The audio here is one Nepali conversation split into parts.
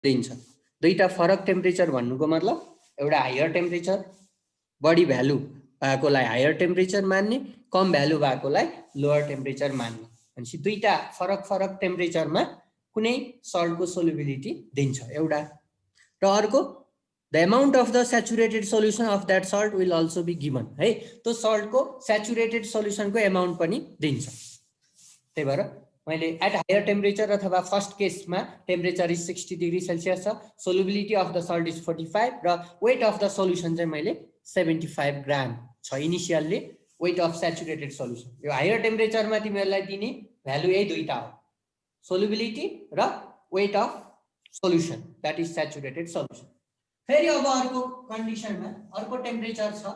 दिन्छ। दुईटा फरक टेम्परेचर भन्नुको मतलब एउटा हायर टेम्परेचर बढी भ्यालु भएकोलाई हायर टेम्परेचर मान्ने, कम भ्यालु भएकोलाई लोअर टेम्परेचर मान्ने। भनेपछि दुईटा फरक फरक टेम्परेचरमा कुनै सल्टको सोल्युबिलिटी दिन्छ एउटा। र अर्को the amount of the saturated solution of that salt will also be given है। त्यो सल्टको सैचुरेटेड सोल्युसनको अमाउन्ट पनि दिन्छ। त्यही भएर मैले एट हायर टेम्परेचर अथवा फर्स्ट केसमा टेम्परेचर इज 60 डिग्री सेल्सियस छ, solubility of the salt is 45 र वेट अफ द सोल्युसन चाहिँ मैले 75 ग्राम छ initially weight of saturated solution. यो हायर टेम्परेचरमा तिमीहरूलाई दिने भ्यालु यही दुईटा हो, सोल्युबिलिटी र weight of solution that is saturated solution. फेरि अब अर्को कन्डिसनमा अर्को टेम्परेचर छ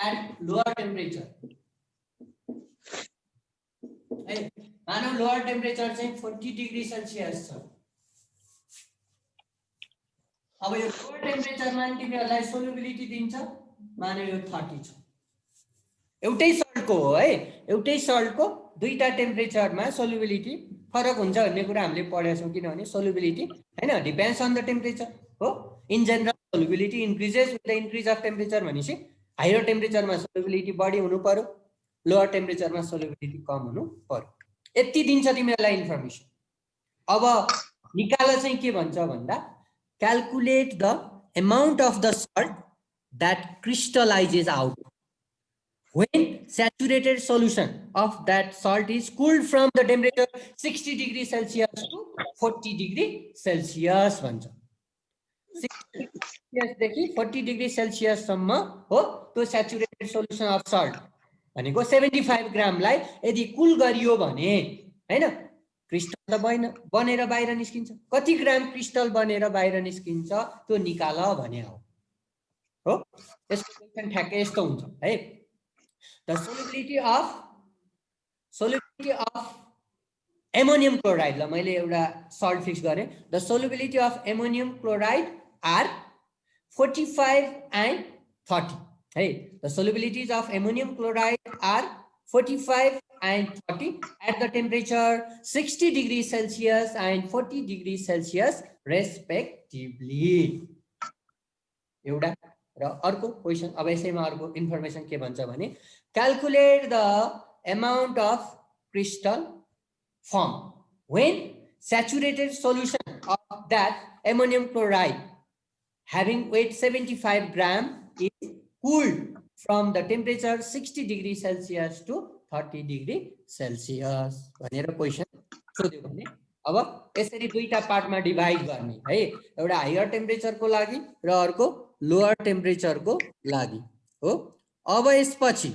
एट लोअर टेम्परेचर है। मानौ लोअर टेम्परेचर चाहिँ 40 डिग्री सेल्सियस छ। अब यो लोअर टेम्परेचरमा तिमीहरूलाई सोल्युबिलिटी दिन्छ, मानौ यो 30 छ। एउटै सल्टको हो है, एउटै सल्टको दुईटा टेम्परेचरमा सोल्युबिलिटी फरक हुन्छ भन्ने कुरा हामीले पढेका छौँ। किनभने सोल्युबिलिटी हैन डिपेन्ड्स अन द टेम्परेचर हो। In general solubility increases with the increase of temperature भनेपछि हायर टेम्परेचरमा सोल्युबिलिटी बढी हुनु पर्यो, लोअर टेम्परेचरमा सोल्युबिलिटी कम हुनु पर्यो। यति दिन्छ तिमीहरूलाई इन्फर्मेसन। अब निकाल चाहिँ के भन्छ भन्दा calculate the amount of the salt that crystallises out when saturated solution of that salt is cooled from the temperature 60 degree Celsius to 40 degree Celsius भन्छ। 60 Celsius देखि 40 डिग्री सेल्सियस सम्म हो त्यो सैचुरेटेड सोल्युसन अफ सल्ट भनेको 75 ग्रामलाई यदि कुल गरियो भने हैन क्रिस्टल त बनेर बाहिर निस्किन्छ। कति ग्राम क्रिस्टल बनेर बाहिर निस्किन्छ त्यो निकाल भने हो। यसको क्वेशन ठ्याक्कै यस्तो हुन्छ है। The solubility of ammonium chloride ल मैले एउटा सल्ट फिक्स गरे। The solubility of ammonium chloride are 45 and 30 है। The solubilities of ammonium chloride are 45 and 30 at the temperature 60 degrees Celsius and 40 degrees Celsius respectively। एउटा र अर्को क्वेशन अब यसैमा अर्को इन्फर्मेसन के भन्छ भने calculate the amount of crystal form when saturated solution of that ammonium chloride having weight 75 gram is cooled from the temperature 60 degree Celsius to 30 degree Celsius भनेर क्वेशन सोध्यो भने अब यसरी दुईटा पार्टमा डिभाइड गर्ने है, एउटा हायर टेम्परेचरको लागि र अर्को लोअर टेम्परेचरको लागि हो। अब यसपछि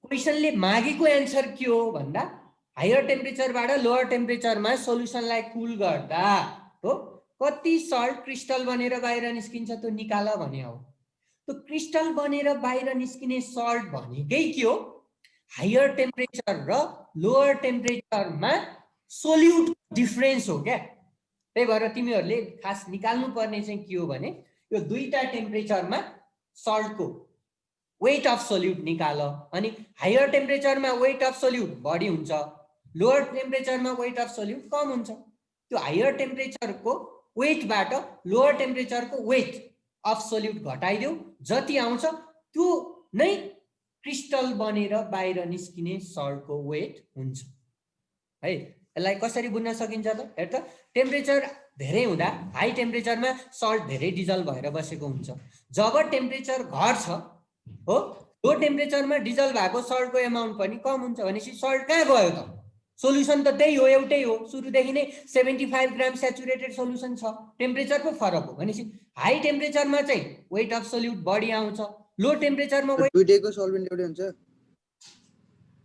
क्वेशनले मागेको एन्सर के हो भन्दा हायर टेम्परेचरबाट लोअर टेम्परेचरमा सोल्युसनलाई कुल गर्दा हो कति सल्ट क्रिस्टल बनेर बाहिर निस्किन्छ त्यो निकाल भने हो। त्यो क्रिस्टल बनेर बाहिर निस्किने सल्ट भनेकै के हो हायर टेम्परेचर र लोअर टेम्परेचरमा सोल्युट डिफरेन्स हो क्या। त्यही भएर तिमीहरूले खास निकाल्नु पर्ने चाहिँ के हो भने यो दुईटा टेम्परेचरमा सल्टको वेट अफ सोल्युट निकाल। अनि हायर टेम्परेचरमा वेट अफ सोल्युट बढी हुन्छ, लोअर टेम्परेचरमा वेट अफ सोल्युट कम हुन्छ। त्यो हायर टेम्परेचरको वेटबाट लोअर टेम्परेचरको वेट अफ सोल्युट घटाइदेऊ, जति आउँछ त्यो नै क्रिस्टल बनेर बाहिर निस्किने सल्टको वेट हुन्छ है। यसलाई कसरी बुझ्न सकिन्छ त हेर त, टेम्परेचर धेरै हुँदा हाई टेम्परेचरमा सल्ट धेरै डिजल्भ भएर बसेको हुन्छ। जब टेम्परेचर घट्छ हो लो टेम्परेचरमा डिजल्भ भएको सल्टको अमाउन्ट पनि कम हुन्छ। भनेपछि सल्ट कहाँ गयो त? सोल्युसन त त्यही हो, एउटै हो। सुरुदेखि नै 75 ग्राम सैचुरेटेड सोल्युसन छ, टेम्परेचर पो फरक हो। भनेपछि हाई टेम्परेचरमा चाहिँ वेट अफ सोल्युट बढी आउँछ, लो टेम्परेचरमा वेट दुईटैको सल्भेन्ट एउटै हुन्छ।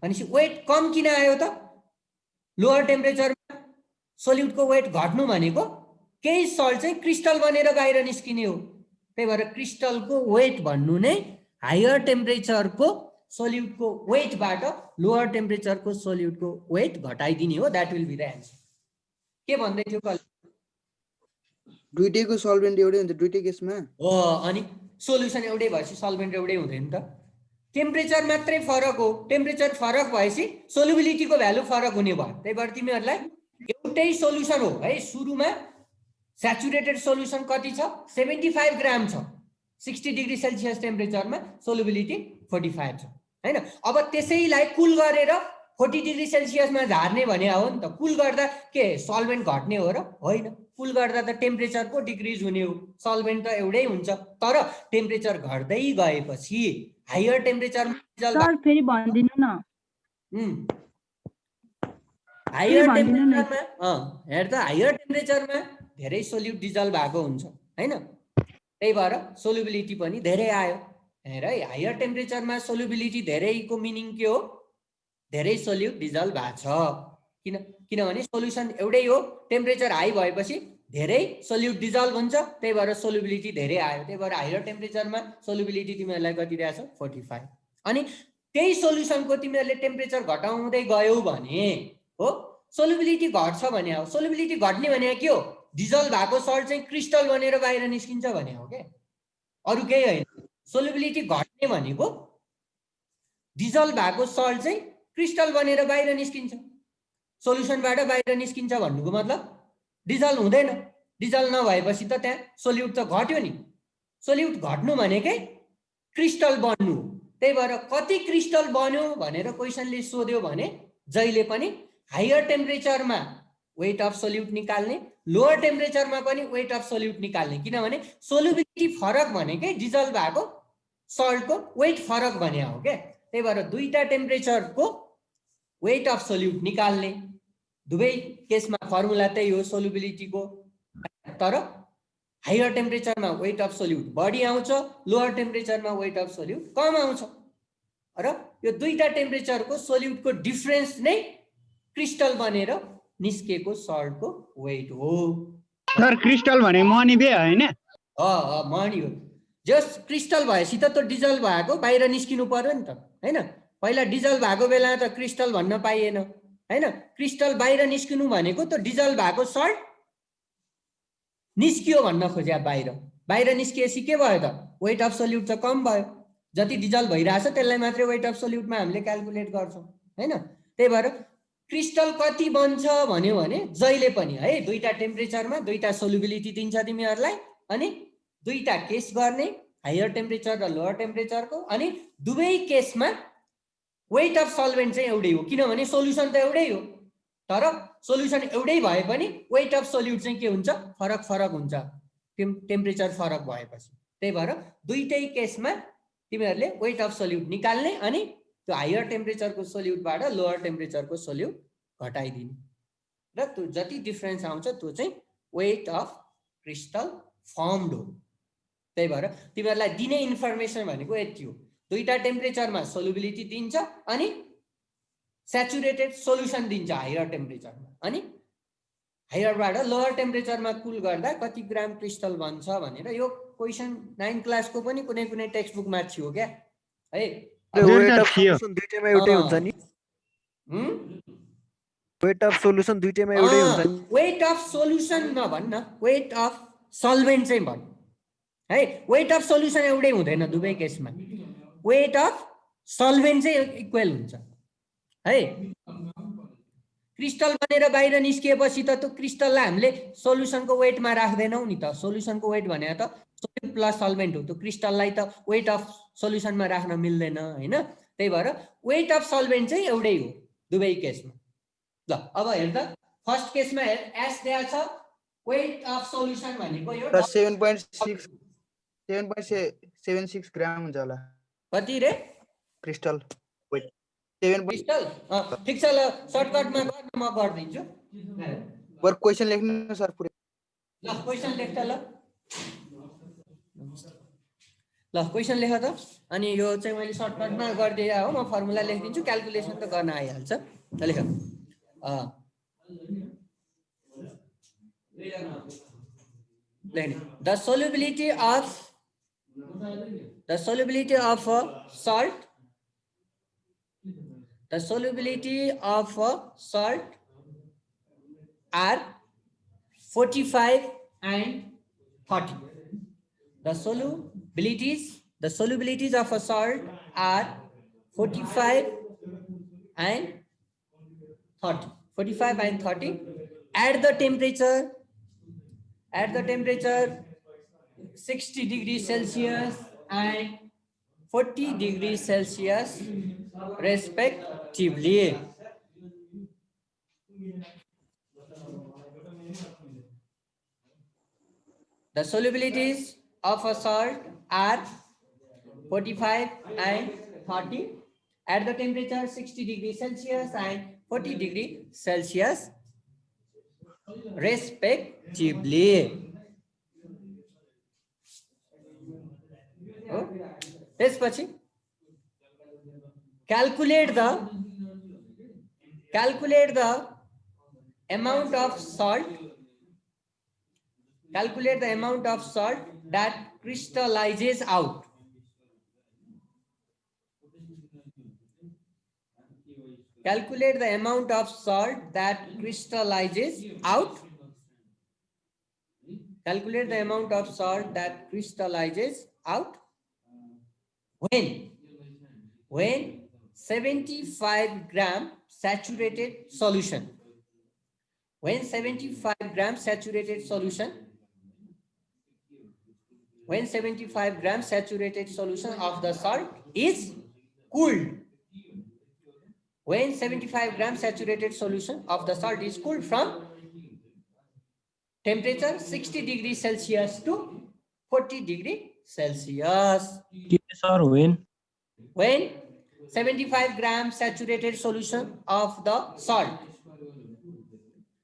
भनेपछि वेट कम किन आयो त? लोअर टेम्परेचरमा सोल्युटको वेट घट्नु भनेको केही सल्ट चाहिँ क्रिस्टल बनेर बाहिर निस्किने हो। त्यही भएर क्रिस्टलको वेट भन्नु नै हायर टेम्परेचरको सोल्युटको वेटबाट लोअर टेम्परेचरको सोल्युटको वेट घटाइदिने हो। That will be the answer. के भन्दै थियो कल? दुईटैको सल्भेन्ट एउटै हुन्छ दुईटै केसमा हो। अनि सोल्युसन एउटै भएपछि सल्भेन्ट एउटै हुँदैन त? टेम्परेचर मात्रै फरक हो, टेम्परेचर फरक भएपछि सोल्युबिलिटीको भ्यालु फरक हुने भयो। त्यही भएर तिमीहरूलाई एउटै सोलुसन हो है, सुरुमा स्याचुरेटेड सोलुसन कति छ 75 ग्राम छ, 60 डिग्री सेल्सियस टेम्परेचरमा सोलुबिलिटी 45 छ हैन। अब त्यसैलाई कुल गरेर 40 डिग्री सेल्सियसमा झार्ने भने हो नि त। कुल गर्दा के सल्भेन्ट घट्ने हो र? होइन, कुल गर्दा त टेम्परेचर पो डिक्रिज हुने हो, सल्भेन्ट त एउटै हुन्छ। तर टेम्परेचर घट्दै गएपछि हायर टेम्परेचरमा सर फेरि भन्दिनु न, हायर टेम्परेचरमा हेर त, हायर टेम्परेचरमा धेरै सोल्युट डिजल्भ भएको हुन्छ हैन, त्यही भएर सोल्युबिलिटी पनि धेरै आयो। हेर है, हायर टेम्परेचरमा सोल्युबिलिटी धेरैको मिनिङ के हो? धेरै सोल्युट डिजल्भ भएको छ। किनभने सोल्युसन एउटै हो, टेम्परेचर हाई भएपछि धेरै सोल्युट डिजल्भ हुन्छ, त्यही भएर सोल्युबिलिटी धेरै आयो। त्यही भएर हायर टेम्परेचरमा सोल्युबिलिटी तिमीहरूलाई कति दिएको छ 45। अनि त्यही सोल्युसनको तिमीहरूले टेम्परेचर घटाउँदै गयौ भने हो सोल्युबिलिटी घट्छ भने हो। सोल्युबिलिटी घट्ने भने के हो? डिजल्भ भएको सल्ट चाहिँ क्रिस्टल बनेर बाहिर निस्किन्छ भने हो के, अरू केही होइन। सोल्युबिलिटी घट्ने भनेको डिजल्भ भएको सल्ट चाहिँ क्रिस्टल बनेर बाहिर निस्किन्छ, सोल्युसनबाट बाहिर निस्किन्छ भन्नुको मतलब डिजल्भ हुँदैन। डिजल्भ नभएपछि त त्यहाँ सोल्युट त घट्यो नि। सोल्युट घट्नु भनेकै क्रिस्टल बन्नु हो। त्यही भएर कति क्रिस्टल बन्यो भनेर क्वेसनले सोध्यो भने जहिले पनि हायर टेम्परेचरमा वेट अफ सोल्युट निकाल्ने, लोअर टेम्परेचरमा पनि वेट अफ सोल्युट निकाल्ने। किनभने सोल्युबिलिटी फरक भनेकै डिजल्भ भएको सल्टको वेट फरक भने हो क्या। त्यही भएर दुईटा टेम्परेचरको वेट अफ सोल्युट निकाल्ने। दुवै केसमा फर्मुला त्यही हो सोल्युबिलिटीको, तर हायर टेम्परेचरमा वेट अफ सोल्युट बढी आउँछ, लोअर टेम्परेचरमा वेट अफ सोल्युट कम आउँछ। र यो दुईटा टेम्परेचरको सोल्युटको डिफरेन्स नै क्रिस्टल बनेर निस्केको सल्टको वेट हो। सर क्रिस्टल भने मनी बे हैन? मनी हो। जस्ट क्रिस्टल भएपछि त त्यो डिजल्भ भएको बाहिर निस्किनु पर्यो नि त हैन। पहिला डिजल्भ भएको बेला त क्रिस्टल भन्न पाइएन हैन। क्रिस्टल बाहिर निस्किनु भनेको त डिजल्भ भएको सल्ट निस्कियो भन्न खोज्या बाहिर। बाहिर निस्किएपछि के भयो त? वेट अफ सोल्युट चाहिँ कम भयो। जति डिजल्भ भइरहेछ त्यसलाई मात्रै वेट अफ सोल्युटमा हामीले क्याल्कुलेट गर्छौँ हैन। त्यही भएर क्रिस्टल कति बन्छ भन्यो भने जहिले पनि है दुईटा टेम्परेचरमा दुईटा सोल्युबिलिटी दिन्छ तिमीहरूलाई, अनि दुईटा केस गर्ने हायर टेम्परेचर र लोअर टेम्परेचरको, अनि दुवै केसमा वेट अफ सल्भेन्ट चाहिँ एउटै हो। किनभने सोल्युसन त एउटै हो, तर सोल्युसन एउटै भए पनि वेट अफ सोल्युट चाहिँ के हुन्छ? फरक फरक हुन्छ टेम्परेचर फरक भएपछि। त्यही भएर दुईटै केसमा तिमीहरूले वेट अफ सोल्युट निकाल्ने, अनि त्यो हायर टेम्परेचरको सोल्युटबाट लोअर टेम्परेचरको सोल्युट घटाइदिने, र त्यो जति डिफरेन्स आउँछ त्यो चाहिँ वेट अफ क्रिस्टल फर्मड हो। त्यही भएर तिमीहरूलाई दिने इन्फर्मेसन भनेको यति हो, दुईटा टेम्परेचरमा सोल्युबिलिटी दिन्छ अनि स्याचुरेटेड सोल्युसन दिन्छ हायर टेम्परेचरमा, अनि हायरबाट लोअर टेम्परेचरमा कुल गर्दा कति ग्राम क्रिस्टल बन्छ भनेर। यो क्वेसन 9 क्लासको पनि कुनै कुनै टेक्स्ट बुकमा थियो क्या है। वेट अफ सोल्युसन दुईटैमा एउटै हुन्छ नि? वेट अफ सोल्युसन दुईटैमा एउटै हुन्छ नि? वेट अफ सोल्युसन नभन्न, वेट अफ सल्भेन्ट चाहिँ भन् है। वेट अफ सोल्युसन एउटै हुँदैन दुवै केसमा, वेट अफ सल्भेन्ट चाहिँ इक्वल हुन्छ है। क्रिस्टल बनेर बाहिर निस्किएपछि त त्यो क्रिस्टललाई हामीले सोल्युसनको वेटमा राख्दैनौँ नि त। सोल्युसनको वेट भने त सोल्युट प्लस सल्भेन्ट हो, त्यो क्रिस्टललाई त वेट अफ सोल्युसनमा राख्न मिल्दैन हैन। त्यही भएर वेट अफ सल्भेन्ट चाहिँ एउटै हो दुवै केसमा। ल अब हेर त, फर्स्ट केसमा हेर एस दिया छ, वेट अफ सोल्युसन भनेको यो 7.76 ग्राम हुन्छ होला। कति रे? Crystal weight 7. क्रिस्टल ठिक छ। ल सर्टकटमा गर्न म गरिदिन्छु। वर क्वेशन लेख्नु सर पुरै। ल क्वेसन लेख त। ल क्वेसन लेख त। अनि यो चाहिँ मैले सर्टकटमा गरिदिए हो, म फर्मुला लेखिदिन्छु, क्याल्कुलेसन त गर्न आइहाल्छ। लेख। The solubility of a salt, the solubility of a salt are 45 and 30. The solubilities of a salt are 45 and 30. 45 and 30. at the temperature 60 degrees Celsius and 40 degrees Celsius respectively. The solubilities of a salt are 45 and 30 at the temperature 60 degrees Celsius and 40 degrees Celsius respectively. त्यसपछि calculate the amount of salt that crystallizes out. Calculate the amount of salt that crystallizes out. Calculate the amount of salt that crystallizes out when 75 gram saturated solution. When 75 gram saturated solution of the salt is cooled. When 75 gram saturated solution of the salt is cooled from temperature 60 degrees Celsius to 40 degrees Celsius. Sir, When 75 gram saturated solution of the salt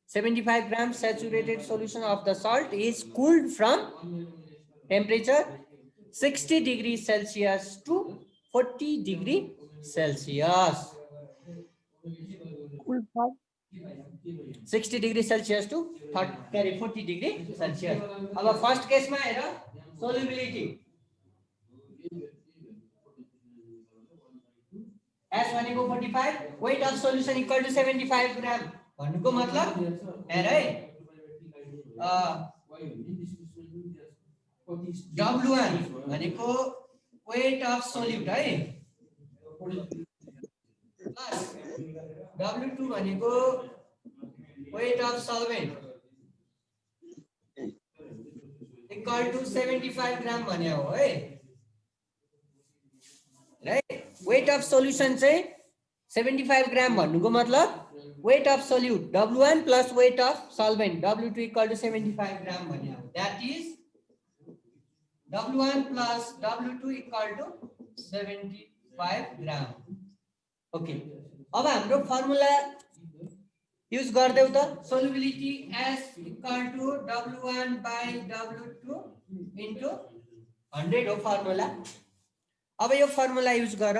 75 gram saturated solution of the salt is cooled from temperature 60 degrees Celsius to 40 degrees Celsius. 60 degrees Celsius to 40 degrees Celsius. Our first case ma hera solubility. S भनेको 45, weight of solution equal to 75 gram. भन्नुको मतलब हेर है W1 भनेको weight of solute है plus W2 भनेको weight of solvent equal to 75 gram भने हो है right. Weight of solution चाहिँ 75 gram भन्नुको मतलब weight of solute W1 plus weight of solvent W2 equal to 75 gram भने हो. That is W1 plus W2 equal to 75 gram. Okay. अब हाम्रो फर्मुला युज गर्दै त solubility S equal to W1 by W2 into 100 हो फर्मुला. अब यो फर्मुला युज गर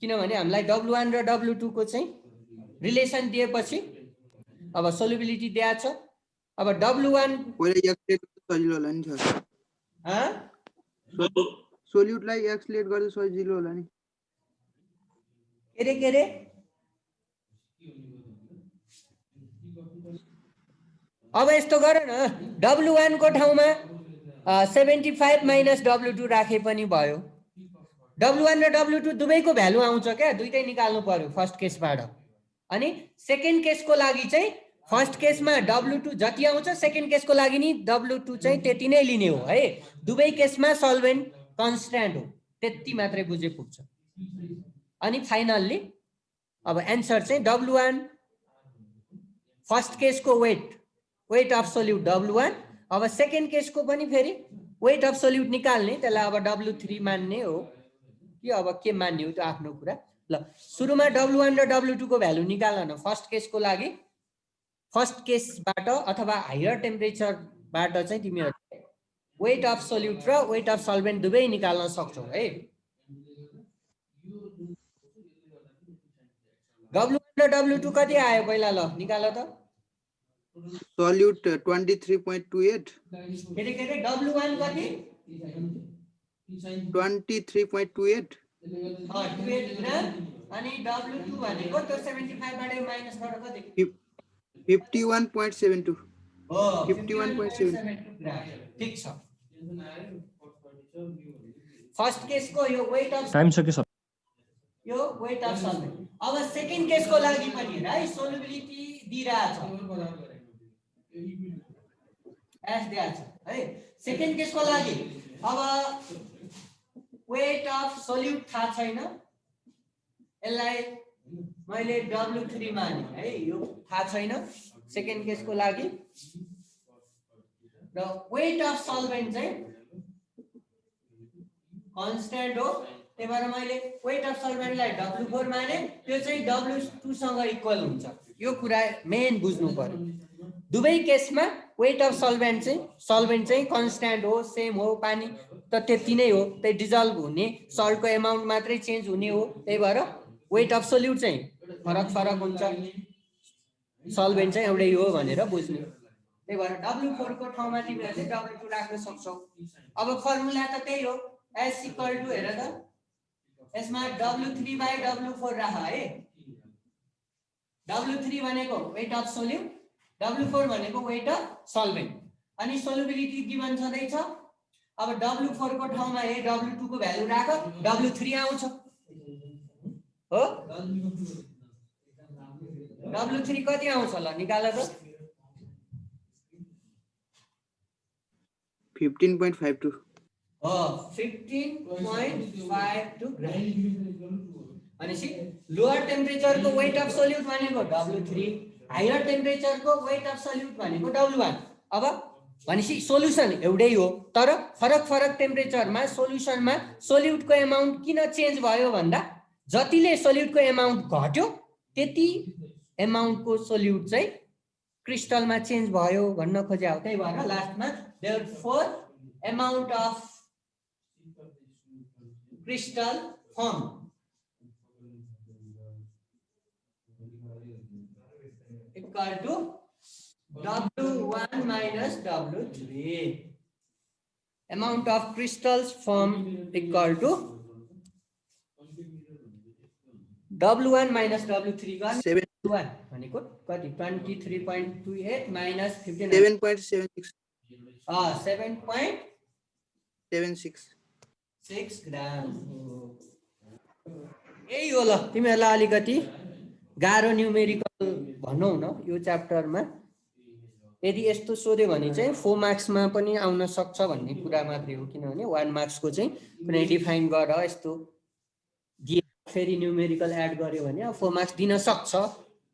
किनभने हामीलाई W1 र W2 को चाहिँ रिलेसन दिएपछि अब सोल्युबिलिटी दिएको छ. अब W1 पहिले एक्सलेट सजिलो होला नि सर. सोल्युटलाई एक्सलेट गर्दा सजिलो होला नि. के रे अब यस्तो गर न W1 को ठाउँमा 75 minus W2 राखे पनि भयो. W1 र W2 दुवैको भ्यालु आउँछ क्या, दुईटै निकाल्नु पर्यो फर्स्ट केसबाट. अनि सेकेन्ड केसको लागि चाहिँ फर्स्ट केसमा W2 जति आउँछ सेकेन्ड केसको लागि नि W2 चाहिँ त्यति नै लिने हो है. दुवै केसमा सल्भेन्ट कन्स्ट्यान्ट हो, त्यति मात्रै बुझे पुग्छ. अनि फाइनल्ली अब एन्सर चाहिँ W1 फर्स्ट केसको वेट अफ सोल्युट W1. अब सेकेन्ड केसको पनि फेरि वेट अफ सोल्युट निकाल्ने, त्यसलाई अब W3 मान्ने हो कि अब के मान्ने हो त्यो आफ्नो कुरा. ल सुरुमा W1 र W2 को भ्यालु निकाल्न न फर्स्ट केसको लागि. फर्स्ट केसबाट अथवा हायर टेम्परेचरबाट चाहिँ तिमीहरुले वेट अफ सोल्युट र वेट अफ सल्भेन्ट दुवै निकाल्न सक्छौ है. W1 र W2 कति आयो पहिला ल निकाल त. सोल्युट 23.28. के W1 कति 23.28. 28 ग्राम अनि W2 भनेको त्यो 75 बाट माइनस गरेर कति 51.72. हो 51.72 ग्राम. ठीक छ. फर्स्ट केसको यो वेट अफ टाइम सक्यो सर. यो वेट अफ सल्भेन्ट। अब सेकेन्ड केसको लागि पनि है सोल्युबिलिटी दिइरहेछ एस दिएको छ है। सेकेन्ड केसको लागि अब वेट अफ सोल्युट थाहा छैन, यसलाई मैले W3 माने है, यो थाहा छैन सेकेन्ड केसको लागि। र वेट अफ सल्भेन्ट चाहिँ कन्स्ट्यान्ट हो, त्यही भएर मैले वेट अफ सल्भेन्टलाई W4 माने, त्यो चाहिँ W2 सँग इक्वल हुन्छ। यो कुरा मेन बुझ्नु पर्यो। दुवै केसमा वेट अफ सल्भेन्ट चाहिँ कन्स्ट्यान्ट हो, सेम हो, पानी त त्यति नै हो, त्यही डिजल्भ हुने सल्टको एमाउन्ट मात्रै चेन्ज हुने हो। त्यही भएर वेट अफ सोल्युट चाहिँ फरक हुन्छ, सल्भेन्ट चाहिँ एउटै हो भनेर बुझ्ने। त्यही भएर W4 को ठाउँमा तिमीहरूले W2 राख्न सक्छौ। अब फर्मुला त त्यही हो, S इक्वल टु हेर त, यसमा W3/W4 राख है। W3 भनेको वेट अफ सोल्युट, W4 भनेको वेट अफ सल्भेन्ट। अनि सोल्युबिलिटी गिभन छँदैछ। अब W4 को ठाउँमा W2 को भ्यालु राख, W3 आउँछ हो। W3 कति आउँछ ल निकाल त। 15.52 हो 15.52 ग्राम। भनेपछि लोअर टेम्परेचरको वेट अफ सोल्युट भनेको W3, हायर टेम्परेचरको वेट अफ सोल्युट भनेको W1। अब भनेपछि सोल्युसन एउटै हो, तर फरक टेम्परेचरमा सोल्युसनमा सोल्युटको एमाउन्ट किन चेन्ज भयो भन्दा जतिले सोल्युटको एमाउन्ट घट्यो त्यति एमाउन्टको सोल्युट चाहिँ क्रिस्टलमा चेन्ज भयो भन्न खोजे हो। त्यही भएर लास्टमा therefore amount of crystal form equal to W1 minus W3. Amount of crystals formed equal to W1 minus W3 W1 भनेको कति 23.28 minus 15 7.76 7.76 ग्राम। यही हो ल, तिमीहरूलाई अलिकति गाह्रो न्युमेरिकल भनौँ न यो च्याप्टरमा। यदि यस्तो सोध्यो भने चाहिँ 4 मार्क्समा पनि आउन सक्छ भन्ने कुरा मात्रै हो, किनभने 1 मार्क्सको चाहिँ कुनै डिफाइन गर यस्तो दिए फेरि न्युमेरिकल एड गर्यो भने 4 मार्क्स दिन सक्छ,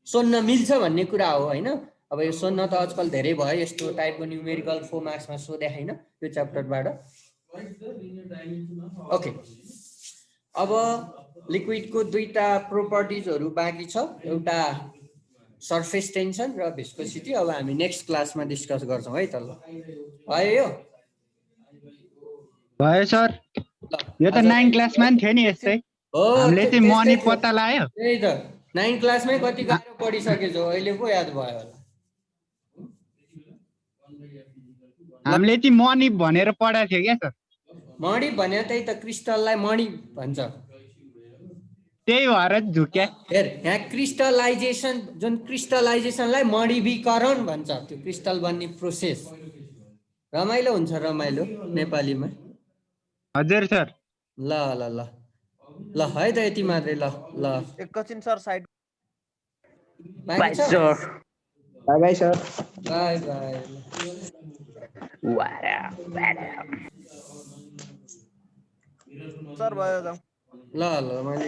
सोध्न मिल्छ भन्ने कुरा हो हैन। अब यो सोध्न त आजकल धेरै भयो, यस्तो टाइपको न्युमेरिकल 4 मार्क्समा सोधे हैन यो च्याप्टरबाट। ओके, अब लिक्विडको दुईटा प्रोपर्टिजहरु बाँकी छ, एउटा सर्फेस टेन्सन र भिस्कोसिटी। अब हामी नेक्स्ट क्लासमा डिस्कस गर्छौं है त। ल भयो यो भयो सर, यो त 9 क्लासमा नि थियो नि यस्तै। हो हामीले चाहिँ मनी पत्ता लाग्यो। त्यही त 9 क्लासमै कति गाह्रो पढिसकेछौ, अहिले पो याद भयो होला। हामीले चाहिँ मनी भनेर पढाएको थियो क्या सर। मणि भने त्यही त क्रिस्टललाई मणि भन्छ, त्यही भएर झुक्या। हेर यहाँ क्रिस्टलाइजेसन, जुन क्रिस्टलाइजेसनलाई मणिवीकरण भन्छ, त्यो क्रिस्टल बन्ने प्रोसेस। रमाइलो हुन्छ रमाइलो नेपालीमा। हजुर सर। ल ल ल ल है त यति मात्रै। ल ल एकछिन sir side. By sir, by by sir. By by. Sir भयो त। ल ल मैले